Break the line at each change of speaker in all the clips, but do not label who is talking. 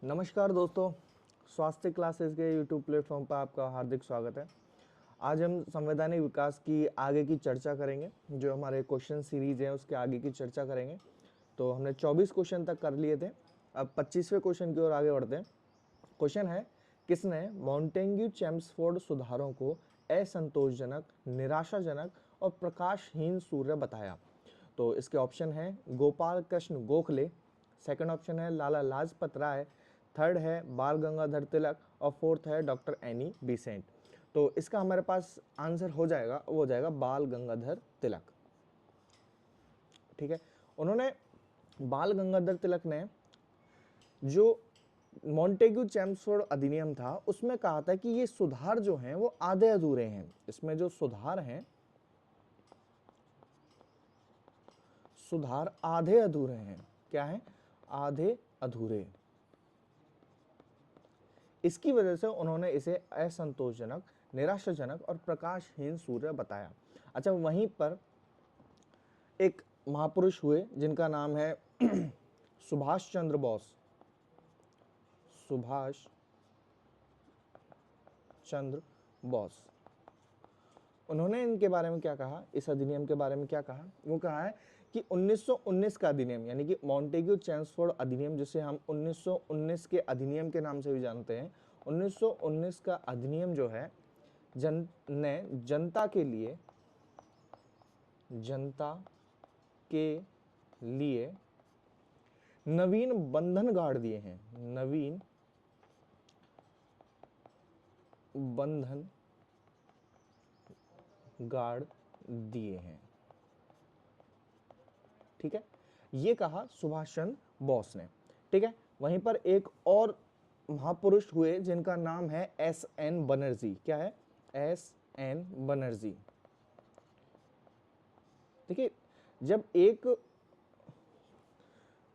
नमस्कार दोस्तों, स्वास्थ्य क्लासेस के यूट्यूब प्लेटफॉर्म पर आपका हार्दिक स्वागत है। आज हम संवैधानिक विकास की आगे की चर्चा करेंगे। जो हमारे क्वेश्चन सीरीज है उसके आगे की चर्चा करेंगे। तो हमने 24 क्वेश्चन तक कर लिए थे, अब 25वें क्वेश्चन की ओर आगे बढ़ते हैं। क्वेश्चन है, किसने मॉन्टेग्यू चेम्सफोर्ड सुधारों को असंतोषजनक, निराशाजनक और प्रकाशहीन सूर्य बताया? तो इसके ऑप्शन है गोपाल कृष्ण गोखले, सेकंड ऑप्शन है लाला लाजपत राय, थर्ड है बाल गंगाधर तिलक और फोर्थ है डॉक्टर एनी बेसेंट। तो इसका हमारे पास आंसर हो जाएगा, वो हो जाएगा बाल गंगाधर तिलक। ठीक है, उन्होंने बाल गंगाधर तिलक ने जो मॉन्टेग्यू चेम्सफोर्ड अधिनियम था उसमें कहा था कि ये सुधार जो हैं वो आधे अधूरे हैं। इसमें जो सुधार हैं, सुधार आधे अधूरे हैं। क्या है? आधे अधूरे। इसकी वजह से उन्होंने इसे असंतोषजनक, निराशाजनक और प्रकाशहीन सूर्य बताया। अच्छा, वहीं पर एक महापुरुष हुए जिनका नाम है सुभाष चंद्र बोस। सुभाष चंद्र बोस, उन्होंने इनके बारे में क्या कहा, इस अधिनियम के बारे में क्या कहा? वो कहा है कि 1919 का अधिनियम, यानी कि मॉन्टेग्यू चेम्सफोर्ड अधिनियम, जिसे हम 1919 के अधिनियम के नाम से भी जानते हैं, 1919 का अधिनियम जो है जनता के लिए नवीन बंधन गाड़ दिए हैं। नवीन बंधन गाड़ दिए हैं। ठीक है, ये कहा सुभाष चंद्र बोस ने। ठीक है, वहीं पर एक और महापुरुष हुए जिनका नाम है एस.एन. बनर्जी। क्या है? एस.एन. बनर्जी। देखिए, जब एक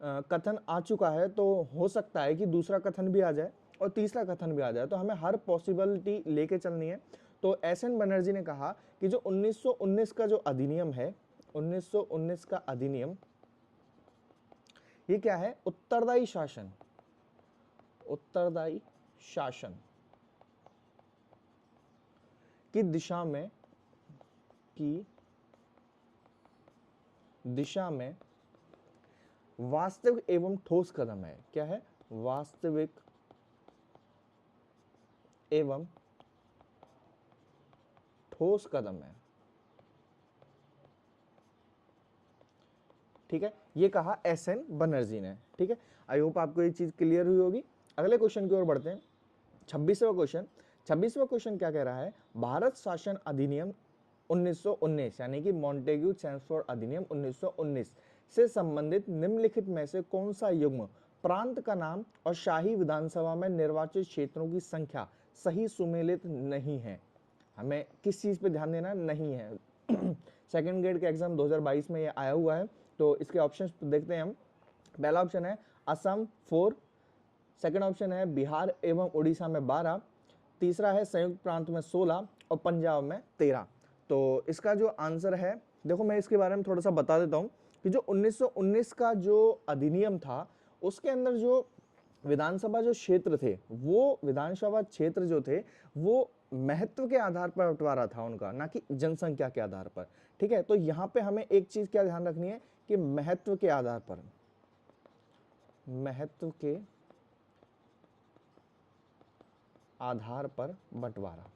कथन आ चुका है तो हो सकता है कि दूसरा कथन भी आ जाए और तीसरा कथन भी आ जाए, तो हमें हर पॉसिबिलिटी लेके चलनी है। तो एस.एन. बनर्जी ने कहा कि जो 1919 का जो अधिनियम है, 1919 का अधिनियम, ये क्या है? उत्तरदायी शासन, उत्तरदायी शासन की दिशा में वास्तविक एवं ठोस कदम है। क्या है? वास्तविक एवं ठोस कदम है। ठीक है, ये कहा एस.एन. बनर्जी ने। ठीक है, आई होप आपको ये चीज क्लियर हुई होगी। अगले क्वेश्चन की ओर बढ़ते हैं। 26वां क्वेश्चन। 26वां क्वेश्चन क्या कह रहा है? भारत शासन अधिनियम 1919, यानी कि मॉन्टेग्यू चेम्सफोर्ड अधिनियम 1919 से संबंधित निम्नलिखित में से कौन सा युग्म प्रांत का नाम और शाही विधानसभा में निर्वाचित क्षेत्रों की संख्या सही सुमेलित नहीं है? हमें किस चीज पे ध्यान देना नहीं है? सेकंड ग्रेड के एग्जाम 2022 में ये आया हुआ है। तो इसके ऑप्शंस देखते हैं हम। पहला ऑप्शन है असम 4, सेकंड ऑप्शन है बिहार एवं उड़ीसा में 12, तीसरा है संयुक्त प्रांत में 16 और पंजाब में 13। तो इसका जो आंसर है, देखो मैं इसके बारे में थोड़ा सा बता देता हूं कि जो 1919 का जो अधिनियम था उसके अंदर जो विधानसभा जो क्षेत्र थे, वो विधानसभा क्षेत्र जो थे वो महत्व के आधार पर बंटवारा था उनका, ना कि जनसंख्या के आधार पर। ठीक है, तो यहां पे हमें एक चीज क्या ध्यान रखनी है कि महत्व के आधार पर, महत्व के आधार पर बंटवारा।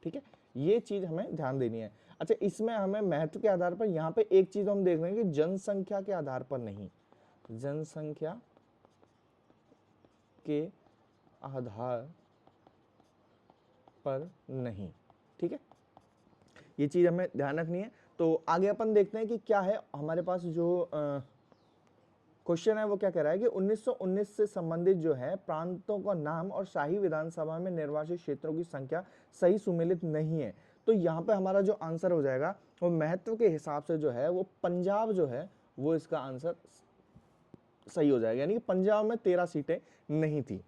ठीक है, ये चीज हमें ध्यान देनी है। अच्छा, इसमें हमें महत्व के आधार पर, यहां पे एक चीज हम देख रहे हैं कि जनसंख्या के आधार पर नहीं, जनसंख्या के आधार पर नहीं। ठीक है, ये चीज हमें ध्यान रखनी है। तो आगे अपन देखते हैं कि क्या है हमारे पास जो क्वेश्चन है वो क्या कह रहा है कि 1919 से संबंधित जो है प्रांतों का नाम और शाही विधानसभा में निर्वाचित क्षेत्रों की संख्या सही सुमेलित नहीं है। तो यहाँ पे हमारा जो आंसर हो जाएगा वो महत्व के हिसाब से जो है वो पंजाब जो है वो इसका आंसर सही हो जाएगा, यानी कि पंजाब में 13 सीटें नहीं थी।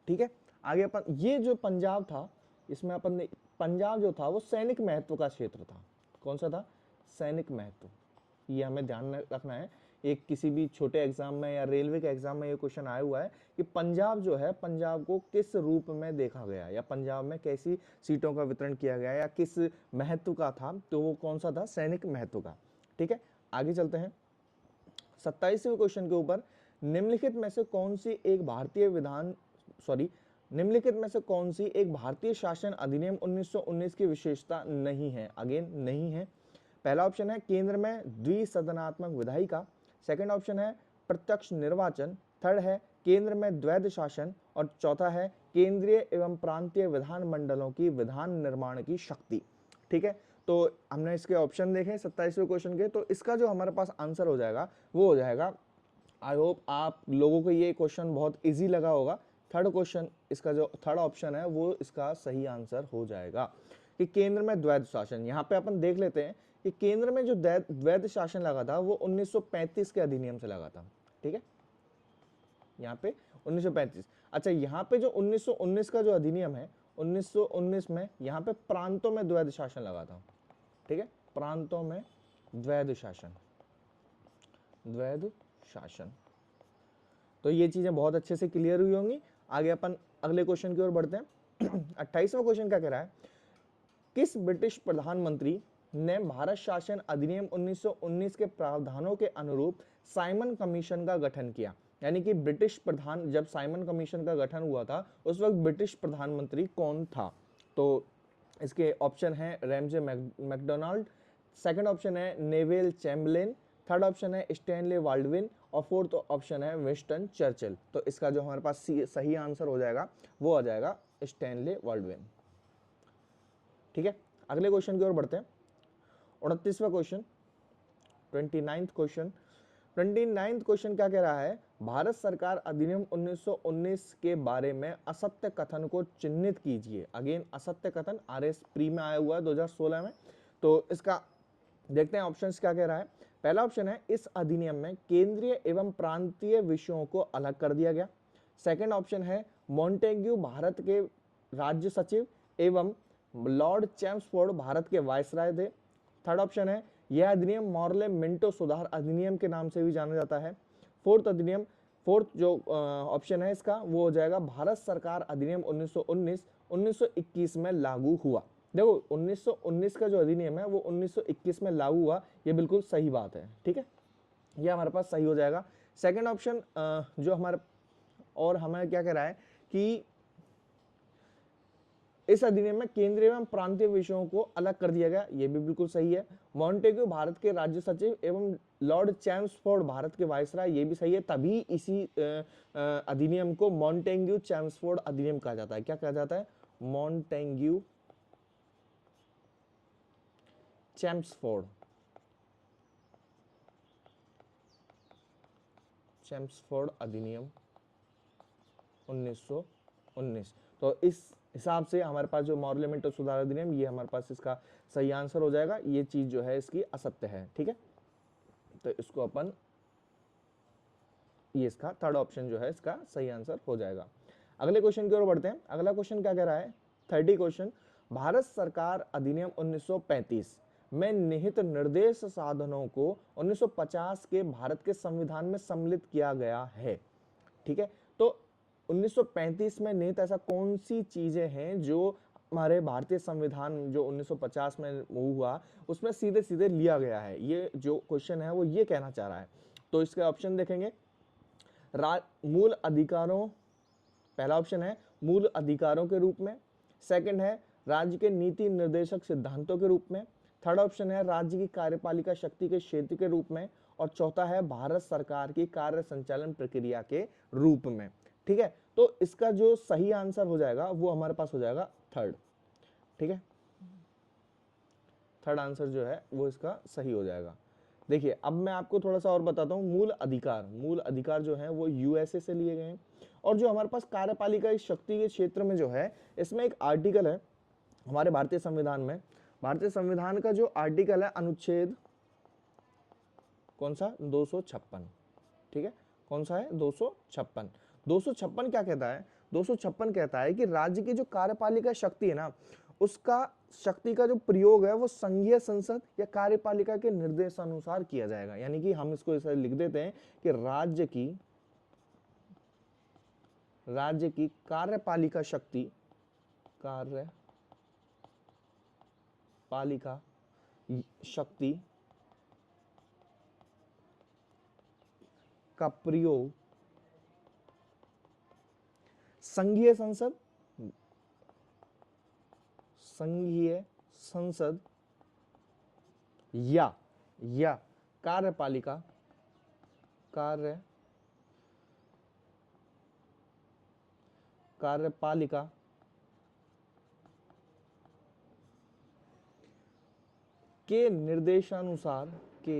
ठीक है, आगे अपन ये जो पंजाब था, इसमें अपन पंजाब जो था वो सैनिक महत्व का क्षेत्र था। कौन सा था? सैनिक महत्व। ये हमें ध्यान रखना है एक किसी भी छोटे एग्जाम में या रेलवे के एग्जाम में ये क्वेश्चन आया हुआ है कि पंजाब जो है, पंजाब को किस रूप में देखा गया, या पंजाब में कैसी सीटों का वितरण किया गया, या किस महत्व का था, तो वो कौन सा था, सैनिक महत्व का। ठीक है, आगे चलते हैं 27वें क्वेश्चन के ऊपर। निम्नलिखित में से कौन सी एक निम्नलिखित में से कौन सी एक भारतीय शासन अधिनियम 1919 की विशेषता नहीं है? अगेन नहीं है। पहला ऑप्शन है केंद्र में द्विसदनात्मक विधायिका, सेकंड ऑप्शन है प्रत्यक्ष निर्वाचन, थर्ड है केंद्र में द्वैध शासन, और चौथा है केंद्रीय एवं प्रांतीय विधान मंडलों की विधान निर्माण की शक्ति। ठीक है, तो हमने इसके ऑप्शन देखे 27वें क्वेश्चन के, तो इसका जो हमारे पास आंसर हो जाएगा वो हो जाएगा, आई होप आप लोगों को ये क्वेश्चन बहुत इजी लगा होगा। थर्ड क्वेश्चन, इसका जो थर्ड ऑप्शन है वो इसका सही आंसर हो जाएगा कि केंद्र में द्वैध शासन। यहाँ पे अपन देख लेते हैं कि केंद्र में जो द्वैध शासन लगा था वो 1935 के अधिनियम से लगा था। ठीक है, यहाँ पे 1935। अच्छा, यहाँ पे जो 1919 का जो अधिनियम है, 1919 में यहाँ पे प्रांतों में द्वैध शासन लगा था। ठीक है, प्रांतों में द्वैध शासन, द्वैध शासन। तो ये चीजें बहुत अच्छे से क्लियर हुई होंगी। आगे अपन अगले क्वेश्चन की ओर बढ़ते हैं। 28वां क्वेश्चन क्या कह रहा है? किस ब्रिटिश प्रधानमंत्री ने भारत शासन अधिनियम 1919 के प्रावधानों के अनुरूप साइमन कमीशन का गठन किया? यानी कि ब्रिटिश प्रधान, जब साइमन कमीशन का गठन हुआ था उस वक्त ब्रिटिश प्रधानमंत्री कौन था? तो इसके ऑप्शन है रैमजे मैकडोनाल्ड, सेकंड ऑप्शन है नेविल चैम्बरलेन, थर्ड ऑप्शन है स्टैनली बाल्डविन, और फोर्थ ऑप्शन है विंस्टन चर्चिल। तो इसका जो हमारे पास सही आंसर हो जाएगा वो आ जाएगा स्टैनली बाल्डविन। ठीक है, अगले क्वेश्चन की ओर बढ़ते हैं। 29वां question, 29th question. 29th question क्या कह रहा है? भारत सरकार अधिनियम 1919 के बारे में असत्य कथन को चिन्हित कीजिए। अगेन असत्य कथन, RS प्री में आया हुआ है 2016 में। तो इसका देखते हैं ऑप्शंस क्या कह रहा है। पहला ऑप्शन है इस अधिनियम में केंद्रीय एवं प्रांतीय विषयों को अलग कर दिया गया। सेकंड ऑप्शन है मॉन्टेग्यू भारत के राज्य सचिव एवं लॉर्ड चैम्सफोर्ड भारत के वायसराय थे। थर्ड ऑप्शन है यह अधिनियम मॉर्ले मिंटो सुधार अधिनियम के नाम से भी जाना जाता है। फोर्थ जो ऑप्शन है इसका वो हो जाएगा भारत सरकार अधिनियम 1919 1921 में लागू हुआ। देखो 1919 का जो अधिनियम है वो 1921 में लागू हुआ, ये बिल्कुल सही बात है। ठीक है, ये हमारे पास सही हो जाएगा। सेकंड ऑप्शन जो हमारे और हमें क्या कह रहा है कि इस अधिनियम में केंद्रीय एवं प्रांतीय विषयों को अलग कर दिया गया, ये भी बिल्कुल सही है। मॉन्टेग्यू भारत के राज्य सचिव एवं लॉर्ड चैम्सफोर्ड भारत के वायसराय, ये भी सही है। तभी इसी अधिनियम को मॉन्टेग्यू चैम्सफोर्ड अधिनियम कहा जाता है। क्या कहा जाता है? मॉन्टेग्यू चैम्सफोर्ड अधिनियम 1919। तो इस हिसाब से हमारे पास जो मॉर्ले मिंटो सुधार अधिनियम, ये हमारे पास इसका सही आंसर हो जाएगा। ये चीज जो है इसकी असत्य है। ठीक है, तो इसको अपन, ये इसका थर्ड ऑप्शन जो है इसका सही आंसर हो जाएगा। अगले क्वेश्चन की ओर बढ़ते हैं। अगला क्वेश्चन क्या कह रहा है? 30 क्वेश्चन। भारत सरकार अधिनियम 1935 में निहित निर्देश साधनों को 1950 के भारत के संविधान में सम्मिलित किया गया है। ठीक है, तो 1935 में निहित ऐसा कौन सी चीजें हैं जो हमारे भारतीय संविधान जो 1950 में हुआ उसमें सीधे सीधे लिया गया है? ये जो क्वेश्चन है वो ये कहना चाह रहा है। तो इसके ऑप्शन देखेंगे। मूल अधिकारों, पहला ऑप्शन है मूल अधिकारों के रूप में, सेकंड है राज्य के नीति निर्देशक सिद्धांतों के रूप में, थर्ड ऑप्शन है राज्य की कार्यपालिका शक्ति के क्षेत्र के रूप में, और चौथा है भारत सरकार की कार्य संचालन प्रक्रिया के रूप में। ठीक है, तो इसका जो सही आंसर हो जाएगा वो हमारे पास हो जाएगा थर्ड। ठीक है, थर्ड आंसर जो है वो इसका सही हो जाएगा। देखिए अब मैं आपको थोड़ा सा और बताता हूँ। मूल अधिकार जो है वो USA से लिए गए हैं। और जो हमारे पास कार्यपालिका शक्ति के क्षेत्र में जो है, इसमें एक आर्टिकल है हमारे भारतीय संविधान में। भारतीय संविधान का जो आर्टिकल है अनुच्छेद कौन सा? 256। ठीक है, कौन सा है? 256। 256 क्या कहता है? 256 कहता है कि राज्य की जो कार्यपालिका शक्ति है ना, उसका शक्ति का जो प्रयोग है वो संघीय संसद या कार्यपालिका के निर्देशानुसार किया जाएगा। यानी कि हम इसको ऐसे लिख देते हैं कि राज्य की कार्यपालिका शक्ति, कार्यपालिका शक्ति का प्रयोग संघीय संसद या कार्यपालिका के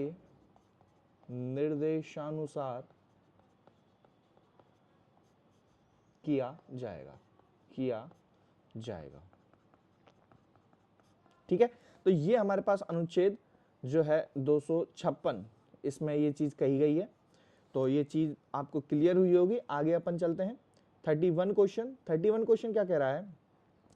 निर्देशानुसार किया जाएगा। ठीक है, तो ये हमारे पास अनुच्छेद जो है 256 इसमें ये चीज कही गई है। तो ये चीज आपको क्लियर हुई होगी। आगे अपन चलते हैं 31 क्वेश्चन क्या कह रहा है?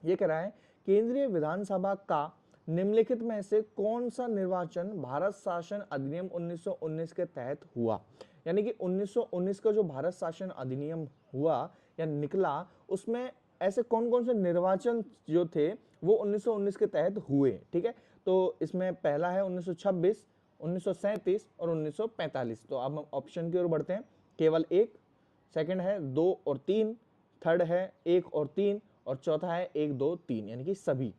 ये कह रहा है केंद्रीय विधानसभा का निम्नलिखित में से कौन सा निर्वाचन भारत शासन अधिनियम 1919 के तहत हुआ? यानी कि 1919 का जो भारत शासन अधिनियम हुआ या निकला, उसमें ऐसे कौन कौन से निर्वाचन जो थे वो 1919 के तहत हुए। ठीक है, तो इसमें पहला है 1926, 1937 और 1945। तो अब हम ऑप्शन की ओर बढ़ते हैं। केवल एक, सेकंड है 2 और 3, थर्ड है 1 और 3 और चौथा है 1 2 3, यानी कि सभी।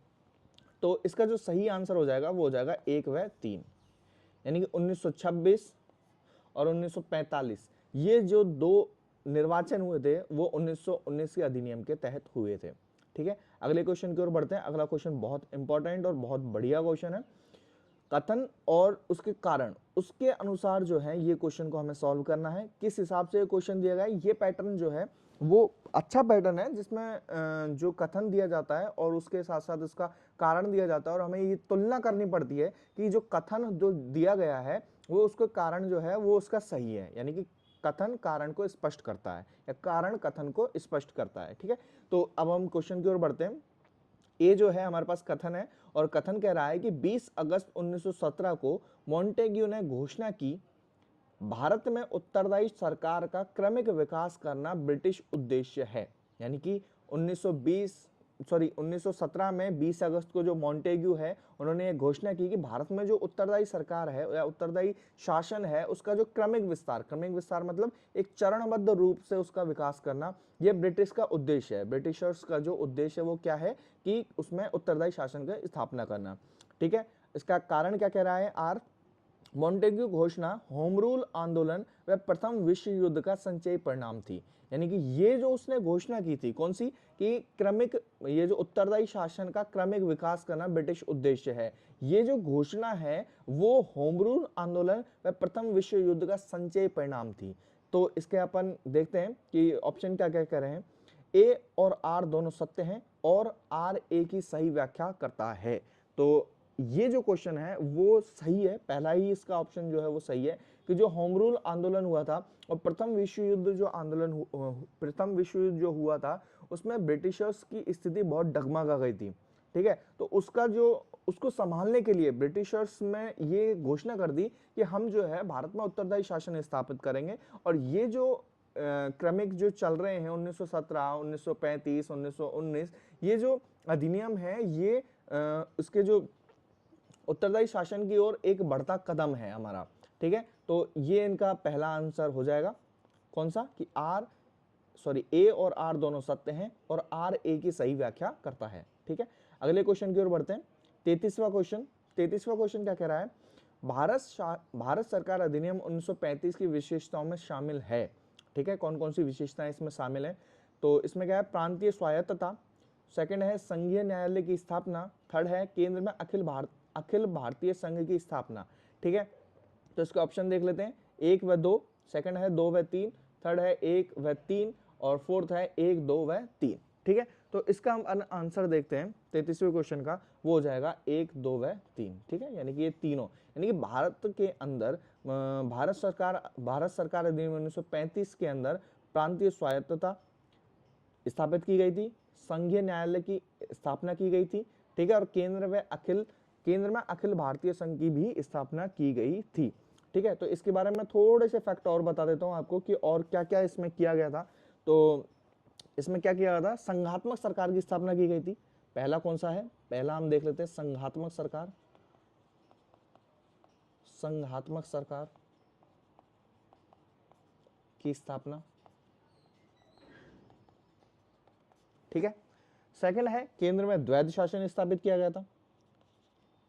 तो इसका जो सही आंसर हो जाएगा वो हो जाएगा 1 व 3, यानी कि 1926 और 1945 ये जो दो निर्वाचन हुए थे वो 1919 के अधिनियम के तहत हुए थे। ठीक है, अगले क्वेश्चन की ओर बढ़ते हैं। अगला क्वेश्चन बहुत इंपॉर्टेंट और बहुत बढ़िया क्वेश्चन है। कथन और उसके कारण, उसके अनुसार जो है ये क्वेश्चन को हमें सॉल्व करना है। किस हिसाब से ये क्वेश्चन दिया गया है? ये पैटर्न जो है वो अच्छा पैटर्न है, जिसमें जो कथन दिया जाता है और उसके साथ साथ उसका कारण दिया जाता है, और हमें ये तुलना करनी पड़ती है कि जो कथन जो दिया गया है वो उसका कारण जो है वो उसका सही है। यानी कि कथन कारण को स्पष्ट करता है या कारण कथन को स्पष्ट करता है। ठीक है, तो अब हम क्वेश्चन की ओर बढ़ते हैं। ये जो है हमारे पास कथन है, और कथन कह रहा है कि 20 अगस्त 1917 को मॉन्टेग्यू ने घोषणा की, भारत में उत्तरदायी सरकार का क्रमिक विकास करना ब्रिटिश उद्देश्य है। यानी कि 1917 में 20 अगस्त को जो मॉन्टेग्यू है उन्होंने घोषणा की कि भारत में जो उत्तरदायी सरकार है या उत्तरदायी शासन है उसका जो क्रमिक विस्तार मतलब एक चरणबद्ध रूप से उसका विकास करना, यह ब्रिटिश का उद्देश्य है। ब्रिटिशर्स का जो उद्देश्य है वो क्या है कि उसमें उत्तरदायी शासन की स्थापना करना। ठीक है, इसका कारण क्या कह रहा है? आर, मॉन्टेग्यू घोषणा होम रूल आंदोलन व प्रथम विश्व युद्ध का संचयी परिणाम थी। यानी कि ये जो उसने घोषणा की थी कौन सी, कि क्रमिक, ये जो उत्तरदायी शासन का क्रमिक विकास करना ब्रिटिश उद्देश्य है, ये जो घोषणा है वो होम रूल आंदोलन व प्रथम विश्व युद्ध का संचयी परिणाम थी। तो इसके अपन देखते हैं कि ऑप्शन क्या क्या कह रहे हैं। ए और आर दोनों सत्य हैं और आर ए की सही व्याख्या करता है। तो ये जो क्वेश्चन है वो सही है, पहला ही इसका ऑप्शन जो है वो सही है कि जो होम रूल आंदोलन हुआ था और प्रथम विश्व युद्ध जो हुआ था उसमें ब्रिटिशर्स की स्थिति बहुत डगमगा गई थी। ठीक है, तो उसको संभालने के लिए ब्रिटिशर्स में ये घोषणा कर दी कि हम जो है भारत में उत्तरदायी शासन स्थापित करेंगे, और ये जो क्रमिक जो चल रहे हैं 1917, 1935, 1919 ये जो अधिनियम है ये उसके जो उत्तरदायी शासन की ओर एक बढ़ता कदम है हमारा। ठीक है, तो ये इनका पहला आंसर हो जाएगा। कौन सा? कि ए और आर दोनों सत्य हैं और आर ए की सही व्याख्या करता है। ठीक है, अगले क्वेश्चन की ओर बढ़ते हैं। 33वां क्वेश्चन क्या कह रहा है? भारत सरकार अधिनियम 1935 की विशेषताओं में शामिल है। ठीक है, कौन कौन सी विशेषताएं इसमें शामिल है? तो इसमें क्या है? प्रांतीय स्वायत्तता, सेकंड है संघीय न्यायालय की स्थापना, थर्ड है केंद्र में अखिल भारतीय संघ की स्थापना। ठीक है, तो इसके ऑप्शन देख लेते हैं। 1 व 2, सेकंड है 2 व 3, थर्ड है 1 व 3 और फोर्थ है 1 2 व 3। ठीक है, तो इसका हम आंसर देखते हैं 33वें क्वेश्चन का, वो हो जाएगा 1 2 व 3। ठीक है, यानी कि ये तीनों, यानी कि भारत के अंदर भारत सरकार अधिनियम 1935 के अंदर प्रांतीय स्वायत्तता स्थापित की गई थी, संघीय न्यायालय की स्थापना की गई थी, ठीक है, और केंद्र में अखिल भारतीय संघ की भी स्थापना की गई थी। ठीक है, तो इसके बारे में थोड़े से फैक्ट और बता देता हूं आपको कि और क्या क्या इसमें किया गया था। तो इसमें क्या किया गया था, संघात्मक सरकार की स्थापना की गई थी। पहला कौन सा है, पहला हम देख लेते हैं, संघात्मक सरकार। संघात्मक सरकार की स्थापना, ठीक है। सेकंड है, केंद्र में द्वैध शासन स्थापित किया गया था।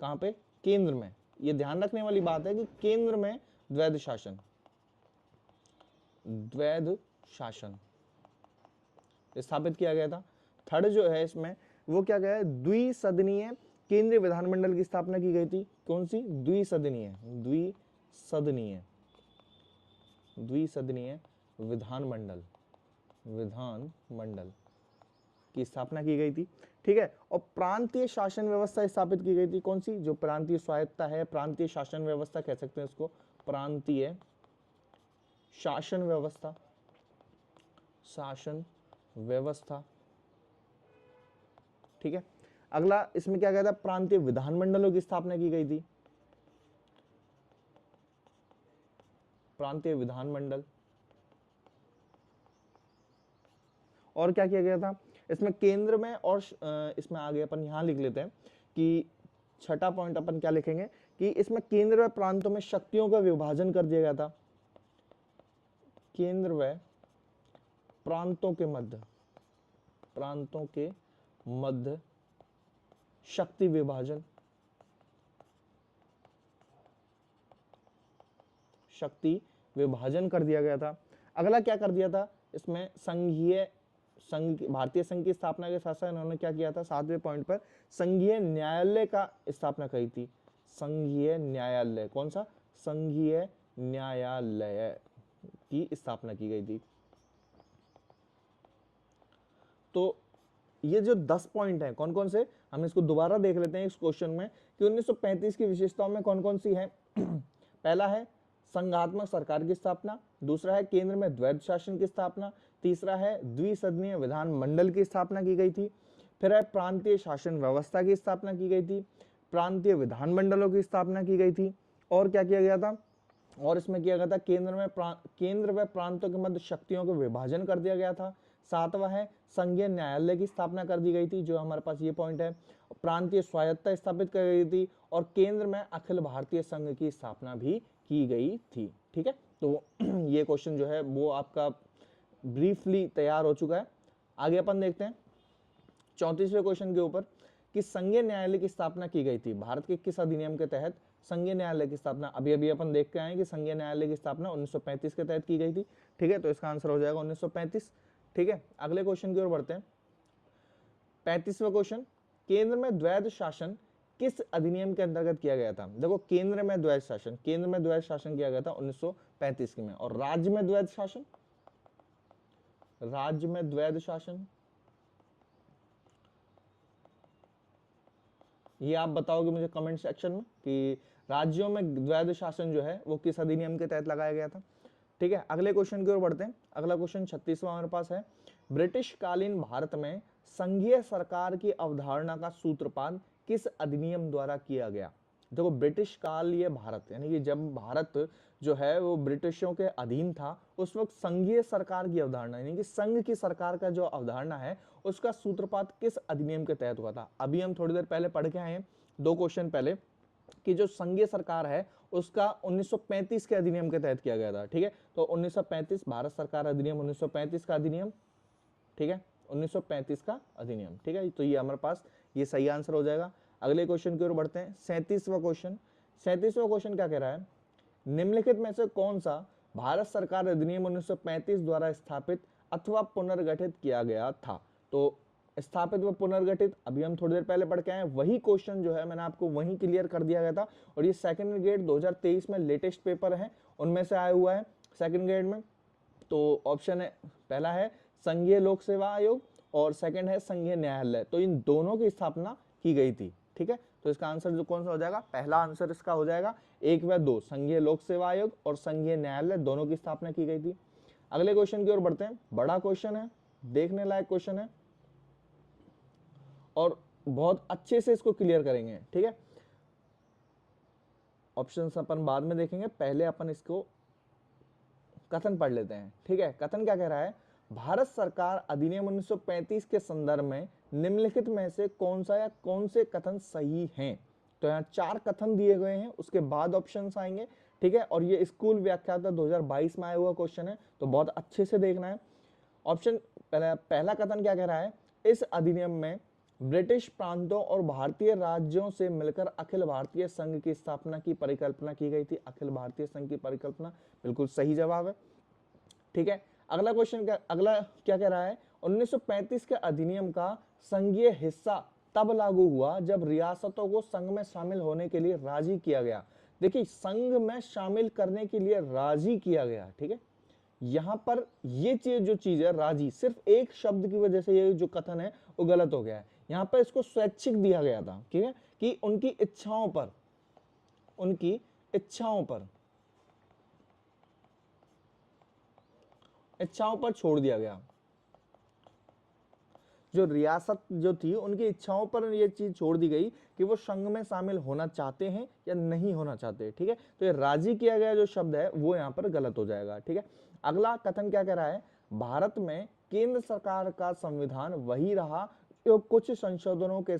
कहां पे, केंद्र में। ये ध्यान रखने वाली बात है कि केंद्र में द्वैध शासन, द्वैध शासन स्थापित किया गया था। थर्ड जो है इसमें वो क्या गया है, द्विसदनीय केंद्रीय विधानमंडल की स्थापना की गई थी। कौन सी, द्विसदनीय, द्विसदनीय, द्विसदनीय विधानमंडल, विधानमंडल की स्थापना की गई थी। ठीक है, और प्रांतीय शासन व्यवस्था स्थापित की गई थी। कौन सी, जो प्रांतीय स्वायत्ता है, प्रांतीय शासन व्यवस्था कह सकते हैं इसको, प्रांतीय शासन व्यवस्था, शासन व्यवस्था। ठीक है, अगला इसमें क्या कहता है, प्रांतीय विधानमंडलों की स्थापना की गई थी। प्रांतीय विधानमंडल। और क्या किया गया था इसमें, केंद्र में, और इसमें आगे अपन यहां लिख लेते हैं कि छठा पॉइंट अपन क्या लिखेंगे कि इसमें केंद्र व प्रांतों में शक्तियों का विभाजन कर दिया गया था। केंद्र व प्रांतों के मध्य, प्रांतों के मध्य शक्ति विभाजन, शक्ति विभाजन कर दिया गया था। अगला क्या कर दिया था इसमें, भारतीय संघ की स्थापना के साथ साथ इन्होंने क्या किया था, 7वें पॉइंट पर संघीय न्यायालय का स्थापना करी थी। संघीय न्यायालय, कौन सा, संघीय न्यायालय की स्थापना की गई थी। तो ये जो 10 पॉइंट हैं कौन कौन से, हम इसको दोबारा देख लेते हैं इस क्वेश्चन में कि 1935 की विशेषताओं में कौन कौन सी है। पहला है संघात्मक सरकार की स्थापना, दूसरा है केंद्र में द्वैध शासन की स्थापना, तीसरा है द्विसदनीय विधानमंडल की स्थापना की गई थी, फिर है प्रांतीय शासन व्यवस्था की स्थापना की गई थी, प्रांतीय विधानमंडलों की स्थापना की गई थी, और क्या किया गया था, और इसमें किया गया था केंद्र व प्रांतों के मध्य शक्तियों को विभाजन कर दिया गया था। सातवां है संघीय न्यायालय की स्थापना कर दी गई थी, जो हमारे पास ये पॉइंट है। प्रांतीय स्वायत्ता स्थापित कर गई थी, और केंद्र में अखिल भारतीय संघ की स्थापना भी की गई थी। ठीक है, तो ये क्वेश्चन जो है वो आपका ब्रीफली तैयार हो चुका है। आगे अपन देखते हैं 34वें क्वेश्चन के ऊपर कि संघीय न्यायालय की स्थापना की गई थी भारत के किस अधिनियम के तहत। संघीय न्यायालय की स्थापना अभी अभी अपन देख के आए कि संघीय न्यायालय की स्थापना 1935 के तहत की गई थी। ठीक है, तो इसका आंसर हो जाएगा 1935। ठीक है, अगले क्वेश्चन की ओर बढ़ते हैं। 35वां क्वेश्चन, केंद्र में द्वैध शासन किस अधिनियम के अंतर्गत किया गया था। देखो, केंद्र में द्वैध शासन, केंद्र में द्वैध शासन किया गया था 1935 में, और राज्य में द्वैध शासन, राज्य में द्वैध शासन, ये आप बताओगे मुझे कमेंट सेक्शन में कि राज्यों में द्वैध शासन जो है वो किस अधिनियम के तहत लगाया गया था। ठीक है, अगले क्वेश्चन की ओर बढ़ते हैं। अगला क्वेश्चन 36वां हमारे पास है, ब्रिटिश कालीन भारत में संघीय सरकार की अवधारणा का सूत्रपात किस अधिनियम द्वारा किया गया। देखो, ब्रिटिश काल ये भारत, यानी कि जब भारत जो है वो ब्रिटिशों के अधीन था, उस वक्त संघीय सरकार की अवधारणा, यानी कि संघ की सरकार का जो अवधारणा है उसका सूत्रपात किस अधिनियम के तहत हुआ था। अभी हम थोड़ी देर पहले पढ़ के आए हैं, 2 क्वेश्चन पहले, कि जो संघीय सरकार है उसका 1935 के अधिनियम के तहत किया गया था। ठीक है, तो 1935 भारत सरकार अधिनियम, 1935 का अधिनियम। ठीक है, 1935 का अधिनियम। ठीक है, तो ये हमारे पास ये सही आंसर हो जाएगा। अगले क्वेश्चन की ओर बढ़ते हैं। 37वां क्वेश्चन, 37वां क्वेश्चन क्या कह रहा है, निम्नलिखित में से कौन सा भारत सरकार अधिनियम 1935 द्वारा स्थापित अथवा पुनर्गठित किया गया था। तो स्थापित व पुनर्गठित अभी हम थोड़ी देर पहले पढ़ के आए, वही क्वेश्चन जो है मैंने आपको वहीं क्लियर कर दिया गया था, और ये सेकंड ग्रेड 2023 में लेटेस्ट पेपर है उनमें से आया हुआ है सेकंड ग्रेड में। तो ऑप्शन है, पहला है संघीय लोक सेवा आयोग और सेकंड है संघीय न्यायालय, तो इन दोनों की स्थापना की गई थी। ठीक है, तो इसका आंसर जो कौन सा हो जाएगा, पहला आंसर इसका हो जाएगा 1 व 2, संघीय लोक सेवा आयोग और संघीय न्यायालय दोनों की स्थापना की गई थी। अगले क्वेश्चन की ओर बढ़ते हैं। बड़ा क्वेश्चन है, देखने लायक क्वेश्चन है, और बहुत अच्छे से इसको क्लियर करेंगे, ठीक है। ऑप्शंस अपन बाद में देखेंगे, पहले अपन इसको कथन पढ़ लेते हैं, ठीक है। कथन क्या कह रहा है, भारत सरकार अधिनियम 1935 के संदर्भ में निम्नलिखित में से कौन सा या कौन से कथन सही हैं। तो यहाँ 4 कथन दिए गए हैं, उसके बाद ऑप्शंस आएंगे, ठीक है। और ये स्कूल व्याख्याता 2022 में आया हुआ क्वेश्चन है, तो बहुत अच्छे से देखना है। ऑप्शन पहला कथन क्या कह रहा है, इस अधिनियम में ब्रिटिश प्रांतों और भारतीय राज्यों से मिलकर अखिल भारतीय संघ की स्थापना की परिकल्पना की गई थी। अखिल भारतीय संघ की परिकल्पना, बिल्कुल सही जवाब है, ठीक है। अगला क्वेश्चन अगला क्या कह रहा है, 1935 के अधिनियम का संघीय हिस्सा तब लागू हुआ जब रियासतों को संघ में शामिल होने के लिए राजी किया गया। देखिए, संघ में शामिल करने के लिए राजी किया गया, ठीक है। यहां पर ये जो चीज है राजी, सिर्फ एक शब्द की वजह से ये जो कथन है वो गलत हो गया है। यहां पर इसको स्वैच्छिक दिया गया था, ठीक है, कि उनकी इच्छाओं पर, उनकी इच्छाओं पर छोड़ दिया गया। जो रियासत जो थी उनकी इच्छाओं पर ये चीज छोड़ दी गई कि वो संघ में शामिल होना चाहते हैं या नहीं होना चाहते, ठीक है। तो ये राजी किया गया जो शब्द है वो यहाँ पर गलत हो जाएगा, ठीक है। अगला कथन क्या कह रहा है, भारत में केंद्र सरकार का संविधान वही रहा जो कुछ संशोधनों के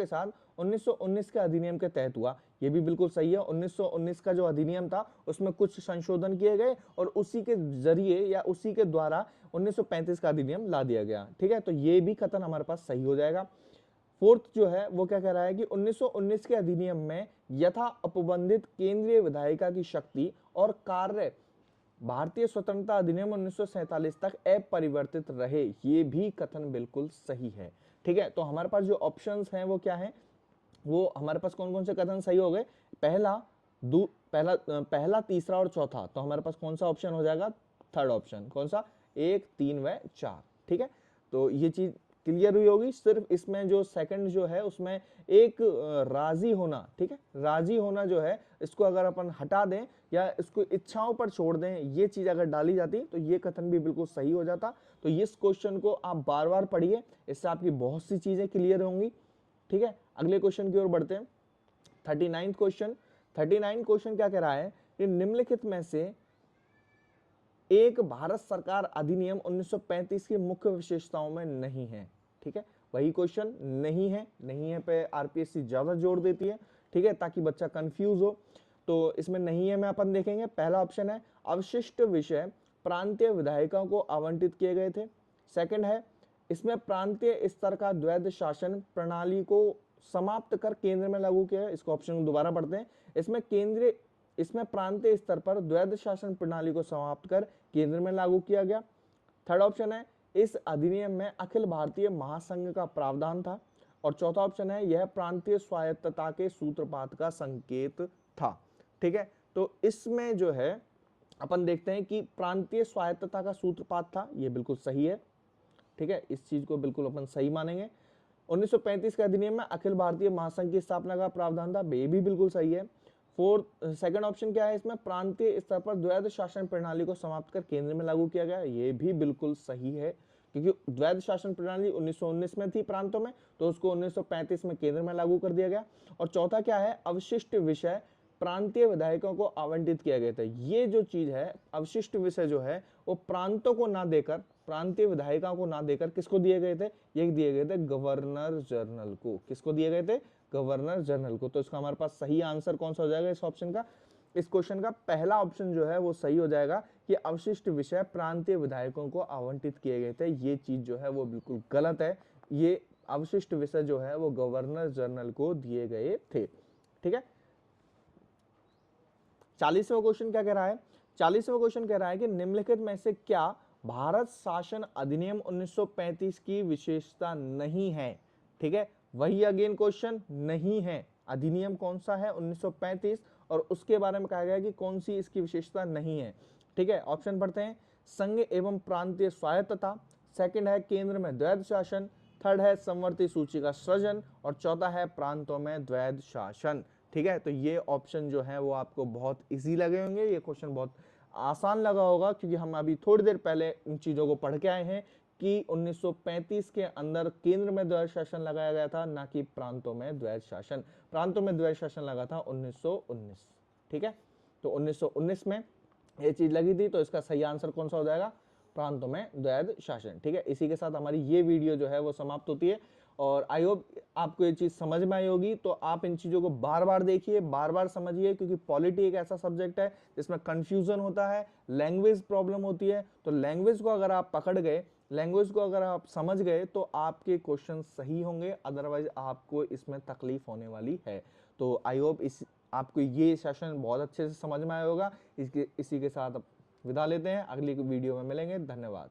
साथ 1919 के अधिनियम के तहत हुआ। ये भी बिल्कुल सही है। 1919 का जो अधिनियम था उसमें कुछ संशोधन किए गए और उसी के जरिए या उसी के द्वारा 1935 का अधिनियम ला दिया गया, ठीक है। तो ये भी कथन हमारे पास सही हो जाएगा। फोर्थ जो है वो क्या कह रहा है कि 1919 के अधिनियम में यथा उपबंधित केंद्रीय विधायिका की शक्ति और कार्य भारतीय स्वतंत्रता अधिनियम 1947 तक अपरिवर्तित रहे। ये भी कथन बिल्कुल सही है, ठीक है। तो हमारे पास जो ऑप्शंस हैं वो क्या है, वो हमारे पास कौन कौन से कथन सही हो गए, पहला तीसरा और चौथा। तो हमारे पास कौन सा ऑप्शन हो जाएगा, थर्ड ऑप्शन। कौन सा, 1, 3 व 4, ठीक है। तो ये चीज क्लियर हुई होगी। सिर्फ इसमें जो सेकंड जो है उसमें एक राजी होना, ठीक है, राजी होना जो है इसको अगर अपन हटा दें या इसको इच्छाओं पर छोड़ दें, ये चीज अगर डाली जाती तो ये कथन भी बिल्कुल सही हो जाता। तो इस क्वेश्चन को आप बार बार पढ़िए, इससे आपकी बहुत सी चीजें क्लियर होंगी, ठीक है। अगले क्वेश्चन की ओर बढ़ते हैं। 39 क्वेश्चन क्या कह रहा है कि निम्नलिखित में से एक भारत सरकार अधिनियम 1935 की मुख्य विशेषताओं में नहीं है, ठीक है। वही क्वेश्चन नहीं है पे आरपीएससी ज्यादा जोर देती है, ठीक है, ताकि बच्चा कंफ्यूज हो। तो इसमें नहीं है में अपन देखेंगे। पहला ऑप्शन है अवशिष्ट विषय प्रांतीय विधायिकाओं को आवंटित किए गए थे। सेकंड है इसमें प्रांतीय स्तर का द्वैध शासन प्रणाली को समाप्त कर केंद्र में लागू किया है। इसको ऑप्शन दोबारा पढ़ते हैं। इसमें प्रांतीय स्तर पर द्वैध शासन प्रणाली को समाप्त कर केंद्र में लागू किया गया। थर्ड ऑप्शन है इस अधिनियम में अखिल भारतीय महासंघ का प्रावधान था। और चौथा ऑप्शन है यह प्रांतीय स्वायत्तता के सूत्रपात का संकेत था, ठीक है। तो इसमें जो है अपन देखते हैं कि प्रांतीय स्वायत्तता का सूत्रपात था, ये बिल्कुल सही है, ठीक है। इस चीज को बिल्कुल अपन सही मानेंगे। 1935 के अधिनियम में अखिल भारतीय महासंघ की स्थापना का प्रावधान था, ये भी बिल्कुल सही है। सेकंड ऑप्शन क्या है, इसमें प्रांतीय स्तर पर द्वैध शासन प्रणाली को समाप्त कर केंद्र में लागू किया गया, ये भी बिल्कुल सही है, क्योंकि द्वैध शासन प्रणाली 1919 में थी प्रांतों में, तो उसको 1935 में केंद्र में लागू कर दिया गया। और चौथा क्या है, अवशिष्ट विषय प्रांतीय विधायकों को आवंटित किया गया था। ये जो चीज है अवशिष्ट विषय जो है वो प्रांतों को ना देकर, प्रांतीय विधायिकाओं को ना देकर किसको दिए गए थे, ये दिए गए थे गवर्नर जनरल को। किसको दिए गए थे, गवर्नर जनरल को। तो इसका हमारे पास सही आंसर कौन सा हो जाएगा इस ऑप्शन का, इस क्वेश्चन का पहला ऑप्शन जो है वो सही हो जाएगा कि अवशिष्ट विषय प्रांतीय विधायकों को आवंटित किए गए थे। ये चीज जो है वो बिल्कुल गलत है। ये अवशिष्ट विषय जो है वो गवर्नर जनरल को दिए गए थे, ठीक है। 40वां क्वेश्चन क्या कह रहा है, 40वां क्वेश्चन कह रहा है कि निम्नलिखित में से क्या भारत शासन अधिनियम 1935 की विशेषता नहीं है, ठीक है। वही अगेन क्वेश्चन नहीं है, अधिनियम कौन सा है 1935 और उसके बारे में कहा गया कि कौन सी इसकी विशेषता नहीं है, ठीक है। ऑप्शन पढ़ते हैं, संघ एवं प्रांतीय स्वायत्तता, सेकंड है केंद्र में द्वैध शासन, थर्ड है समवर्ती सूची का सृजन और चौथा है प्रांतों में द्वैध शासन, ठीक है। तो ये ऑप्शन जो है वो आपको बहुत इजी लगे होंगे, ये क्वेश्चन बहुत आसान लगा होगा, क्योंकि हम अभी थोड़ी देर पहले इन चीजों को पढ़ के आए हैं कि 1935 के अंदर केंद्र में द्वैध शासन लगाया गया था, ना कि प्रांतों में द्वैध शासन। प्रांतों में द्वैध शासन लगा था 1919। ठीक है, तो 1919 में ये चीज लगी थी, तो इसका सही आंसर कौन सा हो जाएगा? प्रांतों में द्वैध शासन। ठीक है, इसी के साथ हमारी ये वीडियो जो है वो समाप्त होती है, और आई होप आपको ये चीज समझ में आई होगी। तो आप इन चीजों को बार बार देखिए, बार बार समझिए, क्योंकि पॉलिटी एक ऐसा सब्जेक्ट है जिसमें कंफ्यूजन होता है, लैंग्वेज प्रॉब्लम होती है। तो लैंग्वेज को अगर आप पकड़ गए, लैंग्वेज को अगर आप समझ गए, तो आपके क्वेश्चन सही होंगे, अदरवाइज आपको इसमें तकलीफ होने वाली है। तो आई होप आपको ये सेशन बहुत अच्छे से समझ में आया होगा। इसी के साथ विदा लेते हैं, अगली वीडियो में मिलेंगे। धन्यवाद।